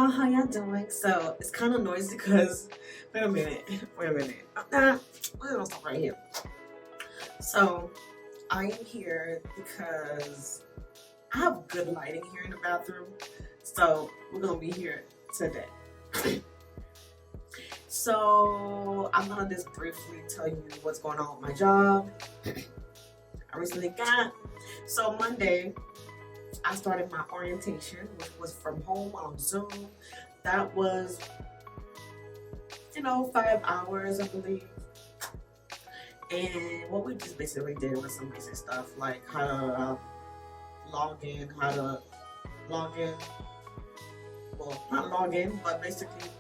y'all, how y'all doing? So it's kind of noisy because wait a minute. Nah, we're gonna stop right here. So I am here because I have good lighting here in the bathroom. So we're gonna be here today. So I'm gonna just briefly tell you what's going on with my job. I recently got Monday I started my orientation, which was from home on Zoom. That was 5 hours, I believe. And what we just basically did was some basic stuff like how to log in, well, not log in, but basically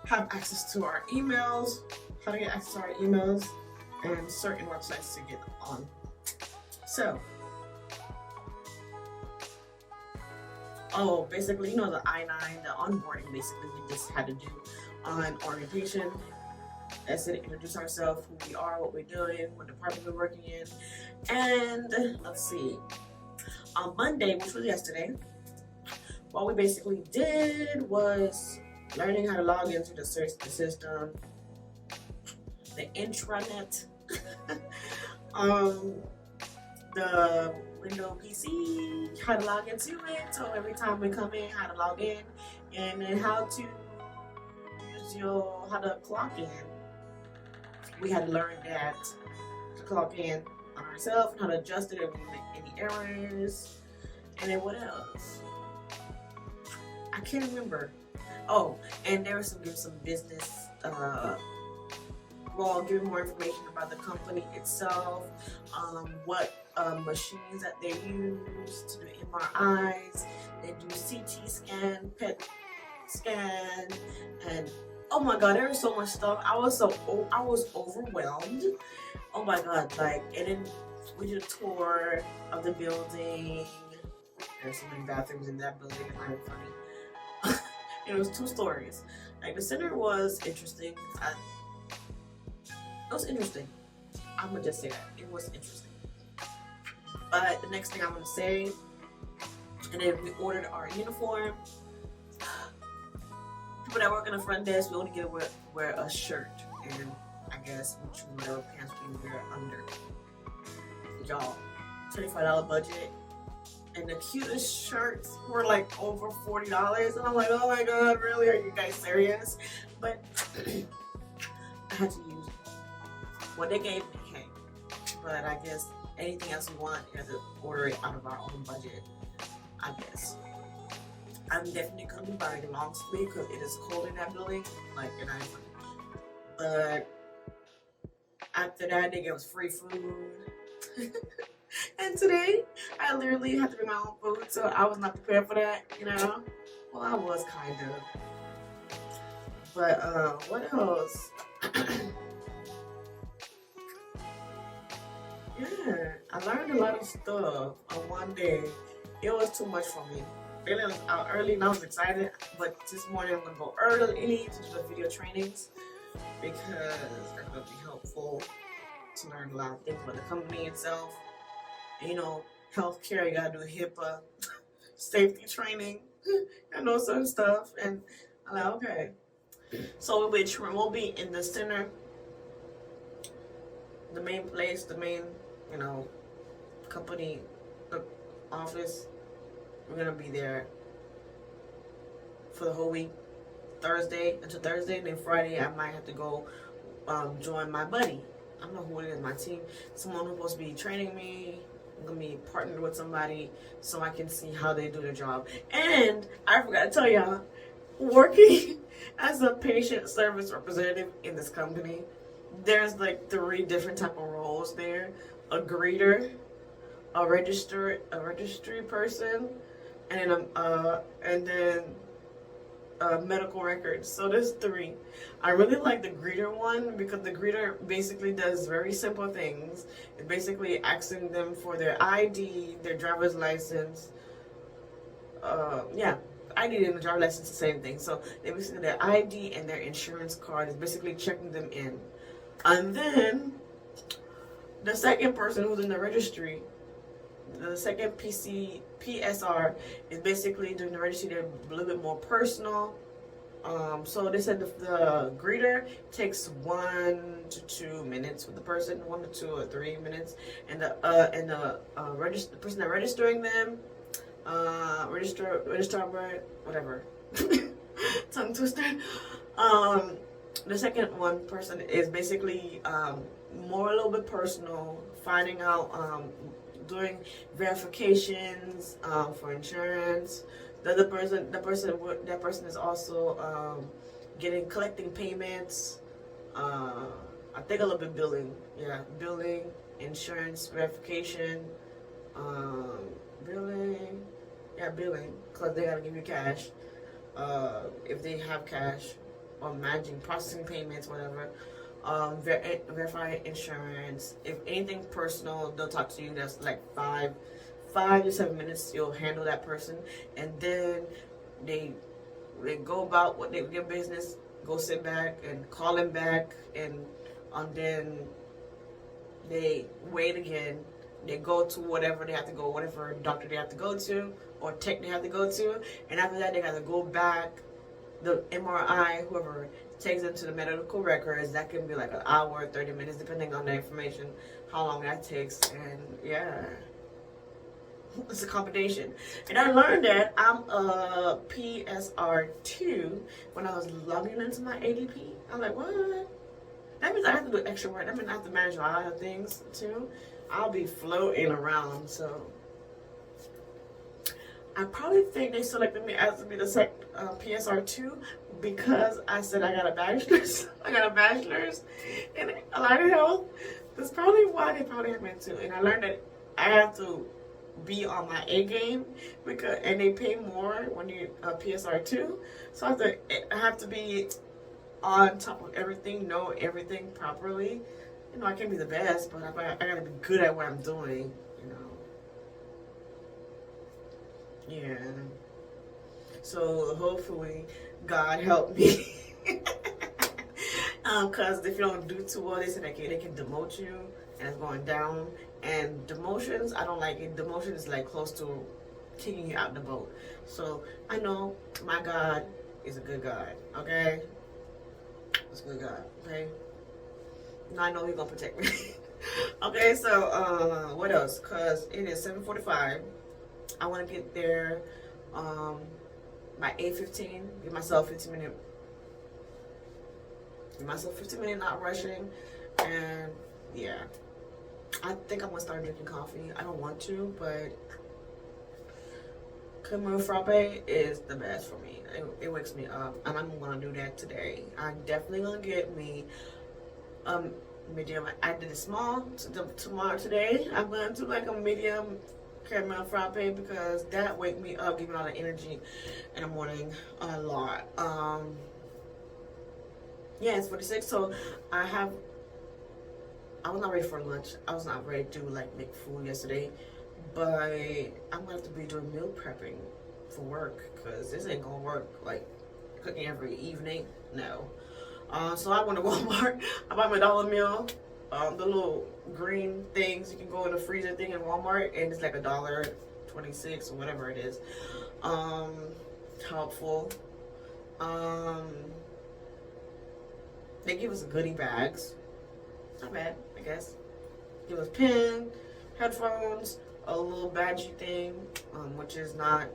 have access to our emails, how to get access to our emails, and certain websites to get on. So, basically, the I-9, the onboarding, basically, we just had to do on orientation. That's it, introduce ourselves, who we are, what we're doing, what department we're working in. And let's see, on Monday, which was yesterday, what we basically did was learning how to log into the system, the intranet, the Windows PC, how to log into it. So every time we come in, how to log in, and then how to use how to clock in. We had to learn that to clock in on ourselves, and how to adjust it if we make any errors. And then what else? I can't remember. Oh, and there was some business. Give more information about the company itself, what machines that they use to do MRIs, they do CT scan, PET scan, and oh my god, there was so much stuff. I was overwhelmed. Oh my god, and then we did a tour of the building. There's so many bathrooms in that building, it's kind of funny. It was 2 stories. The center was interesting. It was interesting. I'm gonna just say that. It was interesting. But the next thing I'm gonna say, and then we ordered our uniform. People that work in the front desk, we only get to wear a shirt, and I guess we choose whatever pants we wear under. Y'all, $25 budget, and the cutest shirts were over $40, and I'm like, oh my god, really? Are you guys serious? But I had to use what they gave me, hey. But I guess anything else you want, you have to order it out of our own budget, I guess. I'm definitely gonna be buying a long sleeve because it is cold in that building, and but after that, they gave us free food. And today, I literally had to bring my own food, so I was not prepared for that, Well, I was kind of. But, what else? Yeah, I learned a lot of stuff on one day. It was too much for me. Really, I was out early and I was excited, but this morning I'm gonna go early to do the video trainings because they're gonna be helpful to learn a lot of things about the company itself. And, healthcare, you gotta do HIPAA, safety training, certain stuff. And I'm like, okay. So we'll be in the center, the main place, the main, company, the office. We're gonna be there for the whole week, Thursday until Thursday, and then Friday I might have to go join my buddy. I don't know who it is, my team. Someone who's supposed to be training me. I'm gonna be partnered with somebody so I can see how they do their job. And I forgot to tell y'all, working as a patient service representative in this company, there's 3 different type of roles there: a greeter, a registry person, and then medical records. So there's 3. I really like the greeter one because the greeter basically does very simple things. It's basically asking them for their ID, their driver's license. ID and the driver's license, the same thing. So they basically their ID and their insurance card is basically checking them in. And then the second person who's in the registry The second PSR is basically doing the registry. They're a little bit more personal. So they said the greeter takes 1 to 2 minutes with the person, 1 to 2 or 3 minutes, and the person that registering them, registrar, whatever, tongue twister. The second one person is basically more a little bit personal, finding out, doing verifications for insurance. That person is also collecting payments. I think a little bit billing, billing, insurance verification, billing, billing, because they gotta give you cash. If they have cash, or managing, processing payments, whatever. Verify insurance. If anything personal, they'll talk to you. That's like 5 to 7 minutes. You'll handle that person, and then they go about what their business. Go sit back and call them back, and then they wait again. They go to whatever they have to go, whatever doctor they have to go to, or tech they have to go to, and after that they got to go back. The MRI, whoever takes them to the medical records, that can be like an hour, 30 minutes, depending on the information, how long that takes, and it's a combination. And I learned that I'm a PSR2 when I was logging into my ADP. I'm like, what? That means I have to do extra work. That means I have to manage a lot of things too. I'll be floating around, so I probably think they selected me as to be the PSR2 because I said I got a bachelor's. I got a bachelor's in allied health. That's probably why they probably have me too. And I learned that I have to be on my A game and they pay more when you're a PSR2. So I have to be on top of everything, know everything properly. You know, I can't be the best, but I gotta be good at what I'm doing. Yeah. So hopefully God help me. Because if you don't do too well, they say they can demote you, and it's going down. And demotions, I don't like it. Demotion is like close to kicking you out the boat. So I know my God is a good God. Okay, it's a good God. Okay. Now I know He's gonna protect me. Okay. So what else? Because it is 7:45. I want to get there by 8:15. Give myself 15 minutes. Not rushing. And yeah, I think I'm gonna start drinking coffee. I don't want to, but caramel frappe is the best for me. It wakes me up, and I'm gonna do that today. I'm definitely gonna get me medium. I did a small today. I'm gonna do like a medium caramel frappe because that wake me up, give me a lot of energy in the morning a lot. It's 46. So I was not ready for lunch. I was not ready to like make food yesterday, but I'm gonna have to be doing meal prepping for work because this ain't gonna work like cooking every evening. No. So I went to Walmart. I bought my dollar meal. The little green things you can go in the freezer thing in Walmart, and it's like $1.26 or whatever it is. Helpful. They give us goodie bags. Not bad, I guess. Give us pen, headphones, a little badgy thing, which is not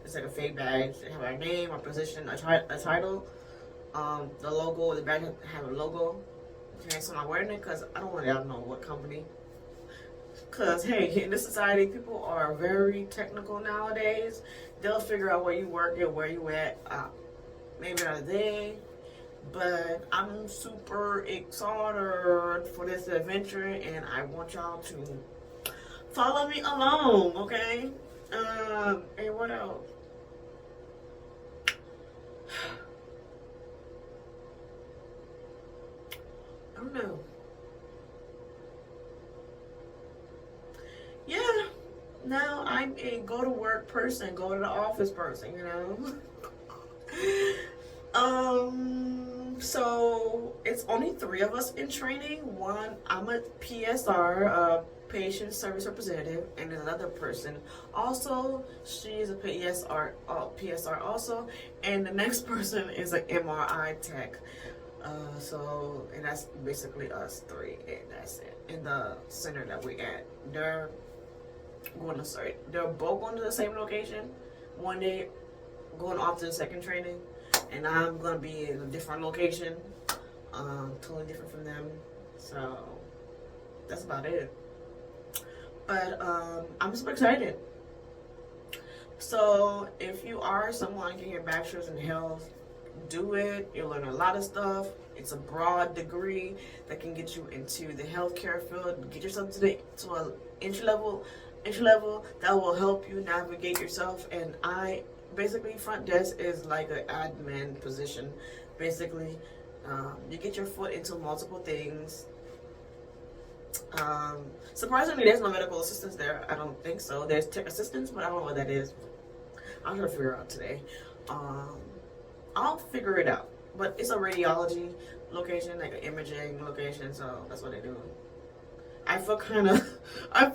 it's like a fake badge. They have our name, our position, a title, the logo. The badge have a logo. Okay, so I'm not wearing it because I don't want y'all to know what company. Because, hey, in this society, people are very technical nowadays. They'll figure out where you work and where you at. Maybe not a day. But I'm super excited for this adventure, and I want y'all to follow me along, okay? And what else? I don't know. Yeah, now I'm a go to work person, go to the office person, you know. So it's only 3 of us in training. One, I'm a PSR, patient service representative, and another person. Also, she's a PSR also, and the next person is an MRI tech. And that's basically us 3, and that's it. In the center that we at, they're both going to the same location. One day, going off to the second training, and I'm gonna be in a different location, totally different from them. So that's about it. But I'm super excited. So if you are someone getting your bachelor's in health, do it. You'll learn a lot of stuff. It's a broad degree that can get you into the healthcare field. Get yourself to an entry level that will help you navigate yourself. And basically, front desk is like an admin position. Basically, you get your foot into multiple things. Surprisingly, there's no medical assistants there. I don't think so. There's tech assistants, but I don't know what that is. I'm trying to figure it out today. I'll figure it out. But it's a radiology location, like an imaging location, so that's what they do. I feel kind of, I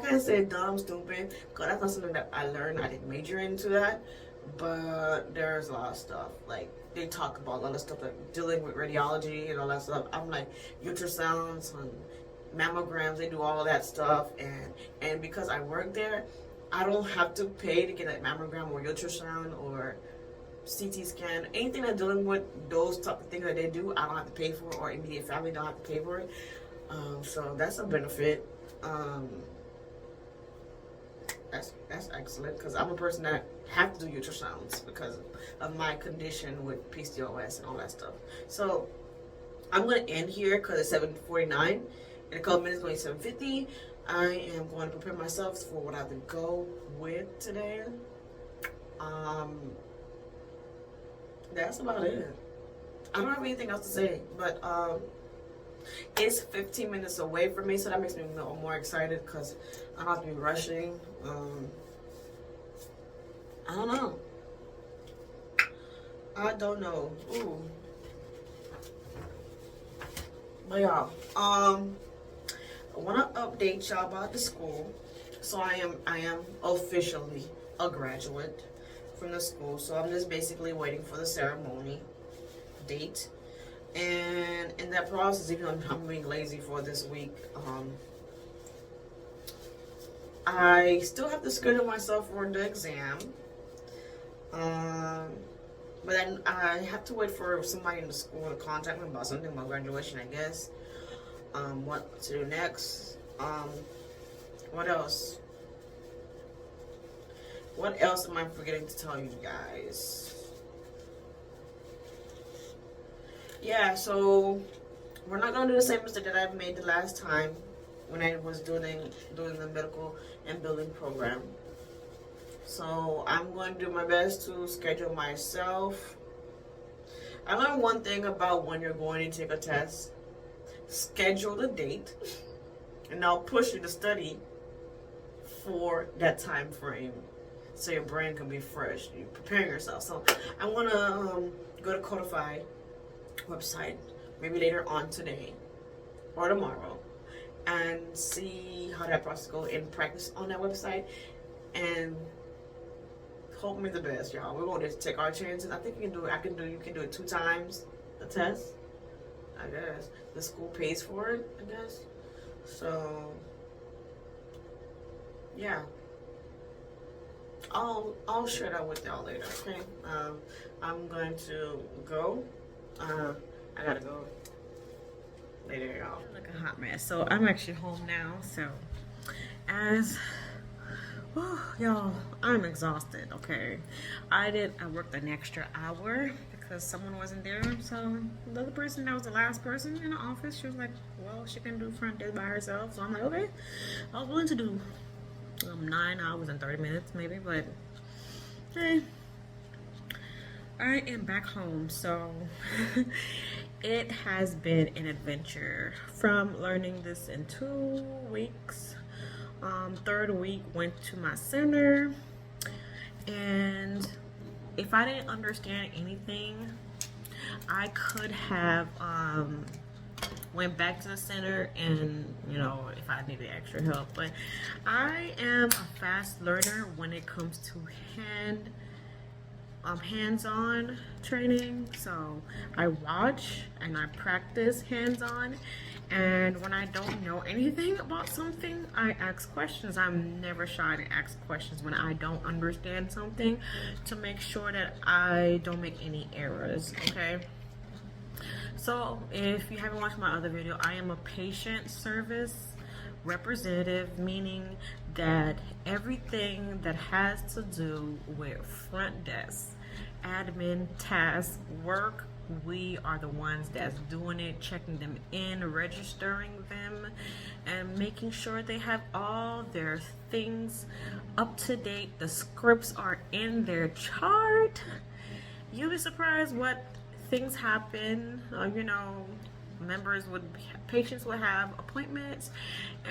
can't say dumb, stupid, because that's not something that I learned. I didn't major into that, but there's a lot of stuff. Like, they talk about a lot of stuff, like dealing with radiology and all that stuff. I'm like, ultrasounds and mammograms, they do all that stuff. And because I work there, I don't have to pay to get a mammogram or ultrasound or CT scan. Anything that's dealing with those type of things that they do, I don't have to pay for, or immediate family don't have to pay for it. So that's a benefit. That's excellent, because I'm a person that have to do ultrasounds because of my condition with PCOS and all that stuff. So I'm going to end here because it's 7:49. In a couple minutes, going 7:50. I am going to prepare myself for what I have to go with today. That's about it. I don't have anything else to say, but it's 15 minutes away from me, so that makes me a little more excited because I don't have to be rushing. I don't know. Ooh. But y'all, I want to update y'all about the school. So I am officially a graduate from the school. So I'm just basically waiting for the ceremony date. And in that process, even though I'm being lazy for this week, I still have to schedule myself for the exam. But then I have to wait for somebody in the school to contact me about something about graduation, I guess. What to do next? What else? What else am I forgetting to tell you guys? Yeah, so we're not gonna do the same mistake that I've made the last time when I was doing the medical and building program. So I'm going to do my best to schedule myself. I learned one thing about when you're going to take a test. Schedule the date, and I'll push you to study for that time frame, so your brain can be fresh. You're preparing yourself. So I'm gonna go to Codify website maybe later on today or tomorrow and see how that process goes and practice on that website, and hope me the best, y'all. We're going to take our chances. I think you can do it. You can do it 2 times the test, I guess. The school pays for it, I guess. So yeah, I'll share that with y'all later. Okay. I'm going to go. I gotta go later, y'all. Like a hot mess. So I'm actually home now. So y'all, I'm exhausted. Okay, I worked an extra hour because someone wasn't there. So the other person that was the last person in the office, she was like, well, she can do front desk by herself. So I'm like, okay. I was willing to do 9 hours and 30 minutes maybe, but hey, I am back home. So it has been an adventure from learning this in 2 weeks. 3rd week went to my center, and if I didn't understand anything, I could have went back to the center and, you know, if I needed extra help, but I am a fast learner when it comes to hands-on training. So I watch and I practice hands-on, and when I don't know anything about something, I ask questions. I'm never shy to ask questions when I don't understand something, to make sure that I don't make any errors. Okay, so if you haven't watched my other video, I am a patient service representative, meaning that everything that has to do with front desk, admin, task, work, we are the ones that's doing it, checking them in, registering them, and making sure they have all their things up to date. The scripts are in their chart. You'll be surprised what things happen. You know, patients would have appointments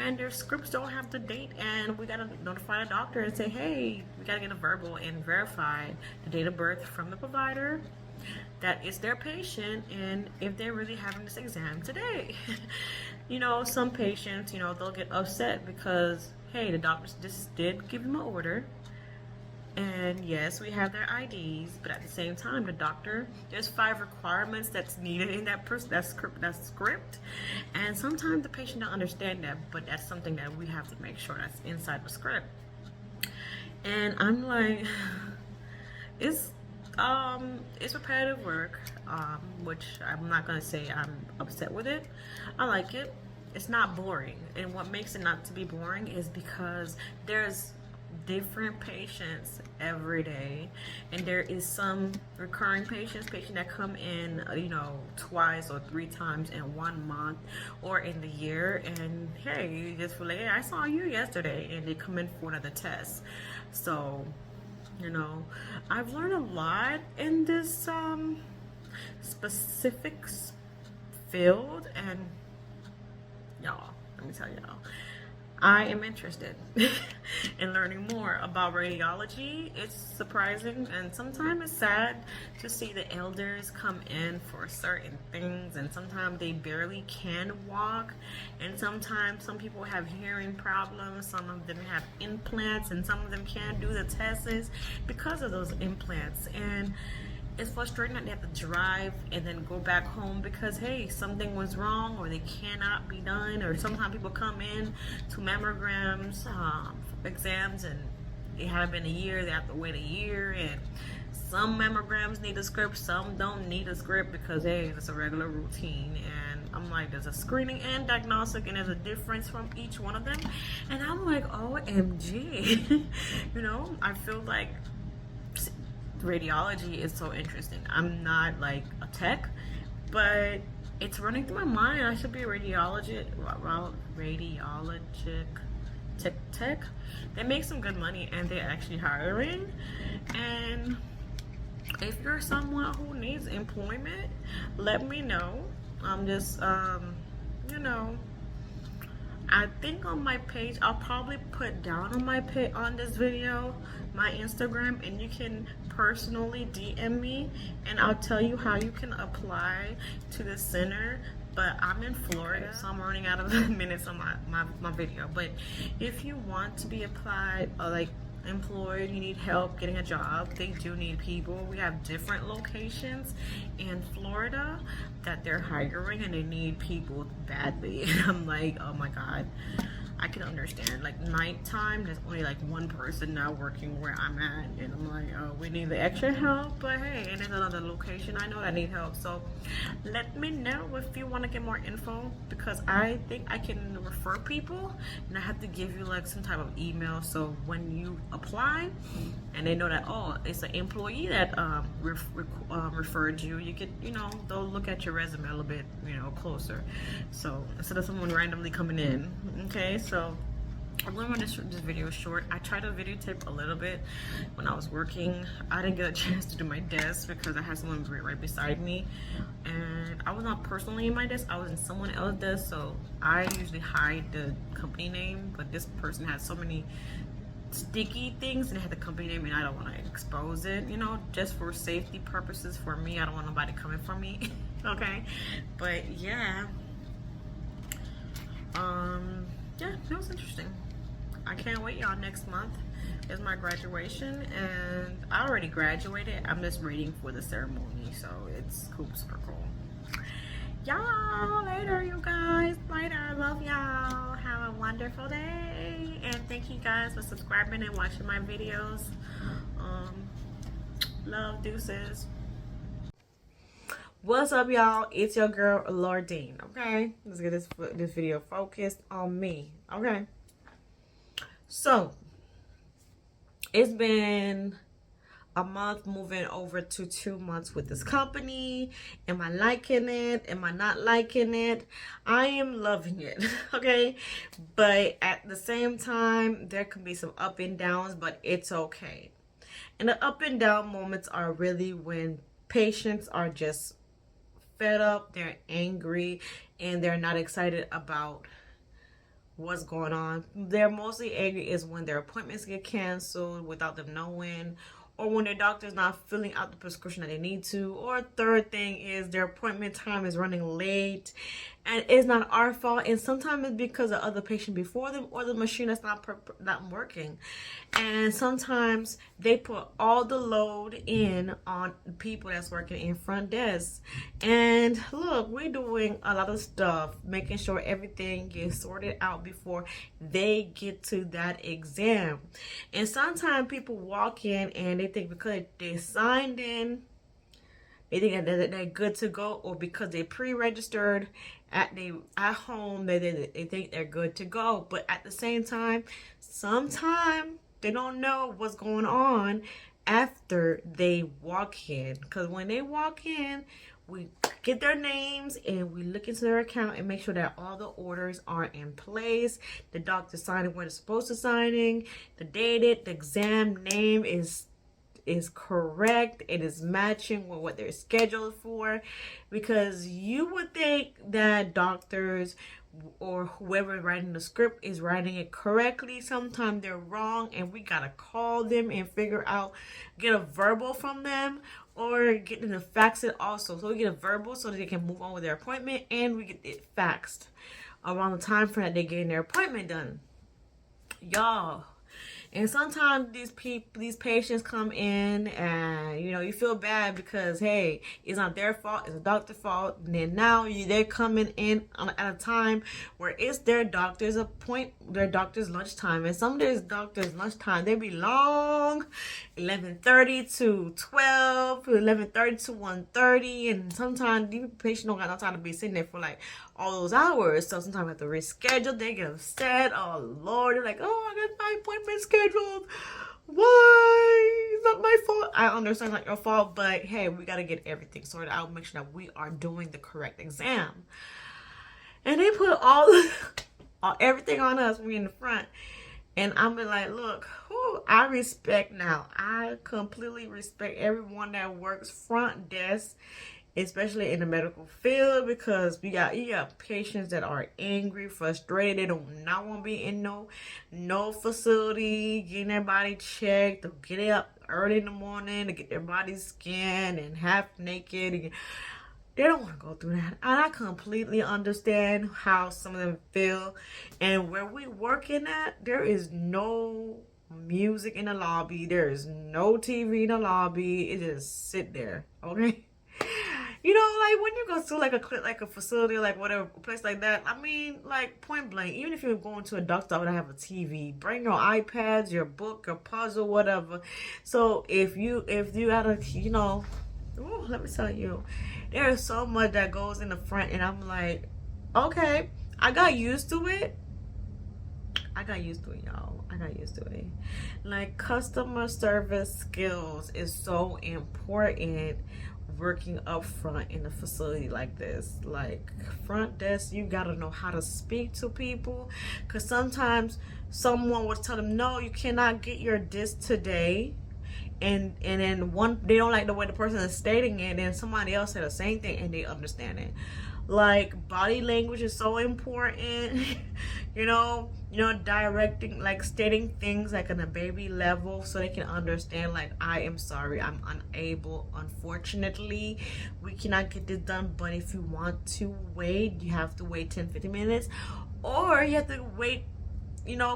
and their scripts don't have the date, and we gotta notify the doctor and say, hey, we gotta get a verbal and verify the date of birth from the provider that is their patient, and if they're really having this exam today. You know, some patients, you know, they'll get upset because, hey, the doctor just did give them an order, and yes, we have their IDs, but at the same time, the doctor, there's 5 requirements that's needed in that script, and sometimes the patient don't understand that, but that's something that we have to make sure that's inside the script. And I'm like, it's repetitive work, which I'm not gonna say I'm upset with it. I like it. It's not boring, and what makes it not to be boring is because there's different patients every day, and there is some recurring patients that come in, you know, 2 or 3 times in 1 month or in the year, and hey, you just feel like, hey, I saw you yesterday, and they come in for another test. So, you know, I've learned a lot in this specific field, and y'all, let me tell y'all, I am interested in learning more about radiology. It's surprising, and sometimes it's sad to see the elders come in for certain things, and sometimes they barely can walk, and sometimes some people have hearing problems, some of them have implants, and some of them can't do the tests because of those implants. And it's frustrating that they have to drive and then go back home because, hey, something was wrong or they cannot be done. Or sometimes people come in to mammograms, exams, and it hasn't been a year. They have to wait a year. And some mammograms need a script, some don't need a script because, hey, it's a regular routine. And I'm like, there's a screening and diagnostic, and there's a difference from each one of them. And I'm like, OMG. You know, I feel like radiology is so interesting. I'm not like a tech, but it's running through my mind. I should be a radiologist. Tech. They make some good money, and they're actually hiring. And if you're someone who needs employment, let me know. I'm just you know, I think on my page, I'll probably put down on my page, on this video, my Instagram, and you can personally DM me, and I'll tell you how you can apply to the center. But I'm in Florida, so I'm running out of minutes on my video. But if you want to be applied, or like employed, you need help getting a job, they do need people. We have different locations in Florida that they're hiring, and they need people badly. And I'm like, oh my god, I can understand. Like nighttime, there's only like 1 person now working where I'm at, and I'm like, oh, we need the extra help. But hey, and there's another location I know that need help. So let me know if you want to get more info, because I think I can refer people, and I have to give you like some type of email, so when you apply and they know that, oh, it's an employee that referred you, you could, you know, they'll look at your resume a little bit, you know, closer. So instead of someone randomly coming in. Okay, so I'm going to run this video short. I tried to videotape a little bit when I was working. I didn't get a chance to do my desk because I had someone right beside me, and I was not personally in my desk, I was in someone else's desk. So I usually hide the company name, but this person had so many sticky things, and it had the company name, and I don't want to expose it, you know, just for safety purposes for me. I don't want nobody coming for me. Okay, but yeah, yeah, it was interesting. I can't wait, y'all. Next month is my graduation, and I already graduated. I'm just waiting for the ceremony, so it's super cool. Y'all, later, you guys. Later. Love y'all. Have a wonderful day, and thank you guys for subscribing and watching my videos. Love, deuces. What's up, y'all? It's your girl Lordine. Okay, let's get this video focused on me. Okay, so it's been a month moving over to 2 months with this company. Am I liking it? Am I not liking it? I am loving it. Okay, but at the same time, there can be some up and downs, but it's okay. And the up and down moments are really when patients are just fed up, they're angry, and they're not excited about what's going on. They're mostly angry is when their appointments get canceled without them knowing, or when their doctor's not filling out the prescription that they need to, or third thing is their appointment time is running late, and it's not our fault, and sometimes it's because of other patient before them or the machine that's not working. And sometimes they put all the load in on people that's working in front desk. And look, we're doing a lot of stuff, making sure everything gets sorted out before they get to that exam. And sometimes people walk in and they think because they signed in, they think that they're good to go, or because they pre-registered at home, they think they're good to go. But at the same time, sometimes they don't know what's going on after they walk in. Because when they walk in, we get their names and we look into their account and make sure that all the orders are in place. The doctor signing what it's supposed to signing, the dated, the exam name is correct, it is matching with what they're scheduled for, because you would think that doctors or whoever writing the script is writing it correctly. Sometimes they're wrong, and we gotta call them and figure out, get a verbal from them, or get them to fax it also. So we get a verbal so that they can move on with their appointment, and we get it faxed around the time frame that they're getting their appointment done, y'all. And sometimes these patients come in and, you know, you feel bad because, hey, it's not their fault, it's the doctor's fault. And then now they're coming in at a time where it's their doctor's lunchtime. And some of these doctors' lunchtime, they be long, 11:30 to 12, 11:30 to 1:30. And sometimes these patients don't got no time to be sitting there for like all those hours. So sometimes I have to reschedule. They get upset. Oh Lord, they're like, oh, I got my appointment scheduled. Why? It's not my fault. I understand it's not your fault, but hey, we gotta get everything sorted out. Make sure that we are doing the correct exam. And they put everything on us. We in the front, and I'm like, look, I respect now. I completely respect everyone that works front desk, especially in the medical field, because you got patients that are angry, frustrated. They do not want to be in no facility, getting their body checked, or getting up early in the morning to get their body scanned and half naked. They don't want to go through that. And I completely understand how some of them feel. And where we working at, there is no music in the lobby. There is no TV in the lobby. It just sit there, okay? You know, like when you go to like a facility, like whatever place like that, I mean, like point blank, even if you're going to a doctor that have a TV, bring your iPads, your book, your puzzle, whatever. So if you gotta, you know, let me tell you, there is so much that goes in the front, and I'm like, okay, I got used to it. Y'all. I got used to it. Like, customer service skills is so important working up front in a facility like this. Like, front desk, you gotta know how to speak to people, because sometimes someone will tell them, no, you cannot get your disc today, and then they don't like the way the person is stating it, and somebody else said the same thing and they understand it. Like, body language is so important. directing, like stating things like on a baby level so they can understand, like, I am sorry, I'm unable, unfortunately, we cannot get this done, but if you want to wait, you have to wait 10-15 minutes, or you have to wait,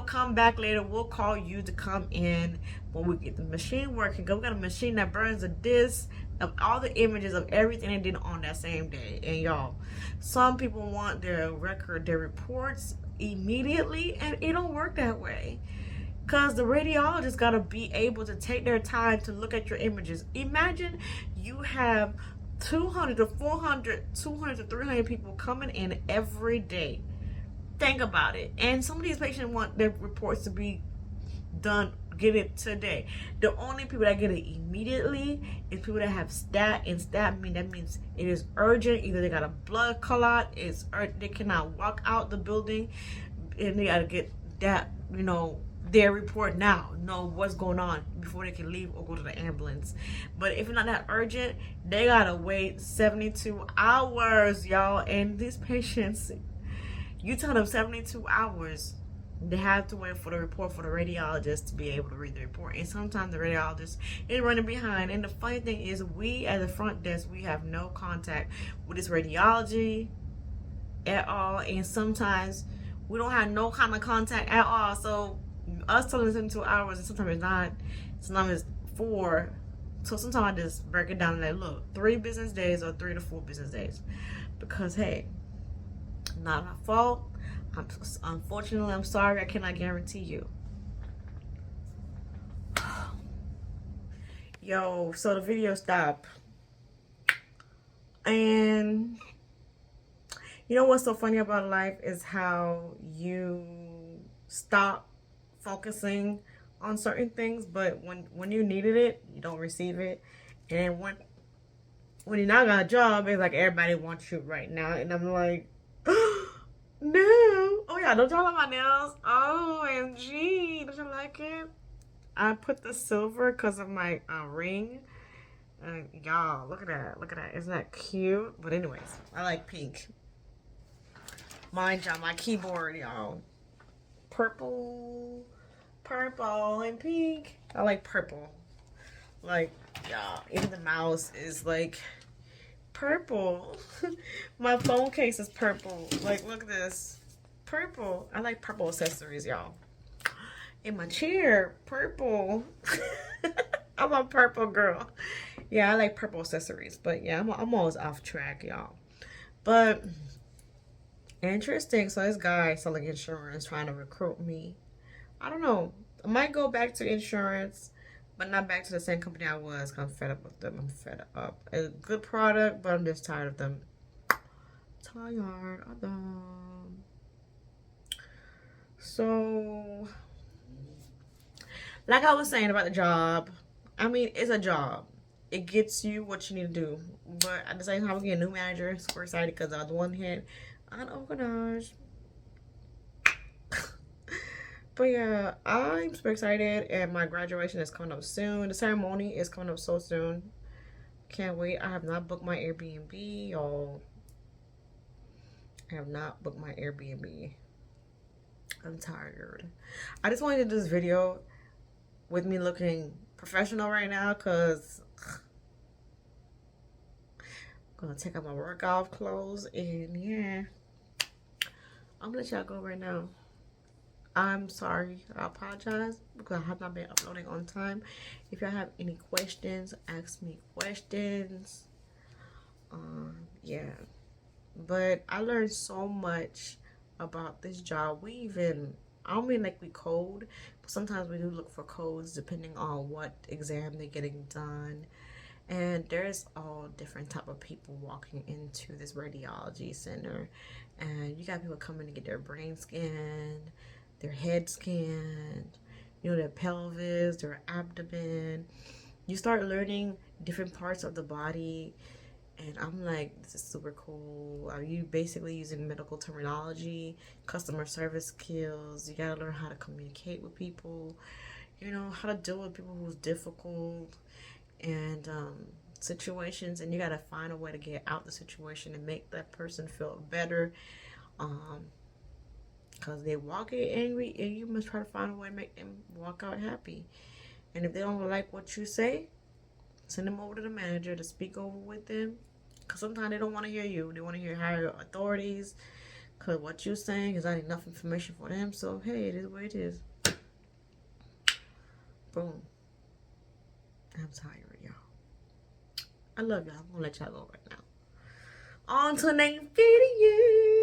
come back later. We'll call you to come in when we get the machine working. Cause we got a machine that burns a disk of all the images of everything they did on that same day. And y'all, some people want their reports immediately, and it don't work that way. Cause the radiologist gotta be able to take their time to look at your images. Imagine you have 200 to 400, 200 to 300 people coming in every day. Think about it. And some of these patients want their reports to be done, get it today. The only people that get it immediately is people that have stat, and stat means it is urgent. Either they got a blood clot, they cannot walk out the building, and they gotta get that, their report now, know what's going on before they can leave or go to the ambulance. But if it's not that urgent, they gotta wait 72 hours, y'all. And these patients, you tell them 72 hours, they have to wait for the report for the radiologist to be able to read the report. And sometimes the radiologist is running behind. And the funny thing is, we at the front desk, we have no contact with this radiology at all. And sometimes we don't have no kind of contact at all. So us telling them 72 hours, and sometimes it's not. Sometimes it's 4. So sometimes I just break it down and like, look, 3 business days or 3 to 4 business days. Because, hey, not my fault. Unfortunately, I'm sorry. I cannot guarantee you. Yo, so the video stopped. And you know what's so funny about life is how you stop focusing on certain things, but when you needed it, you don't receive it. And when you not got a job, it's like everybody wants you right now. And I'm like, no. Oh yeah, don't y'all like my nails? OMG, don't you like it? I put the silver because of my ring. And y'all, look at that. Isn't that cute? But anyways, I like pink. Mind y'all, my keyboard, y'all. Purple and pink. I like purple. Like, y'all, even the mouse is like purple. My phone case is purple. Like, look at this. Purple. I like purple accessories, y'all. In my chair, purple. I'm a purple girl. Yeah, I like purple accessories. But yeah, I'm always off track, y'all. But interesting. So this guy selling insurance trying to recruit me. I don't know. I might go back to insurance, but not back to the same company I was. I'm fed up with them. I'm fed up. A good product, but I'm just tired of them. Tired of them. So, like I was saying about the job, I mean, it's a job. It gets you what you need to do. But at the same time, we get a new manager. Super excited because on the one hand, unorganized. But yeah, I'm super excited, and my graduation is coming up soon. The ceremony is coming up so soon. Can't wait. I have not booked my Airbnb, y'all. I have not booked my Airbnb. I'm tired. I just wanted to do this video with me looking professional right now, because I'm gonna take out my workout clothes, and yeah, I'm gonna let y'all go right now. I'm sorry. I apologize because I have not been uploading on time. If y'all have any questions, ask me questions. Yeah. But I learned so much about this job. I don't mean like we code, but sometimes we do look for codes depending on what exam they're getting done. And there's all different type of people walking into this radiology center. And you got people coming to get their brain scanned, their head scanned, their pelvis, their abdomen. You start learning different parts of the body, and I'm like, this is super cool. Are you basically using medical terminology, customer service skills? You gotta learn how to communicate with people, how to deal with people who's difficult and situations, and you gotta find a way to get out the situation and make that person feel better. Because they walk in angry, and you must try to find a way to make them walk out happy. And if they don't like what you say, send them over to the manager to speak over with them. Because sometimes they don't want to hear you. They want to hear higher authorities. Because what you're saying is not enough information for them. So, hey, it is what it is. Boom. I'm tired, y'all. I love y'all. I'm going to let y'all go right now. On to the next video.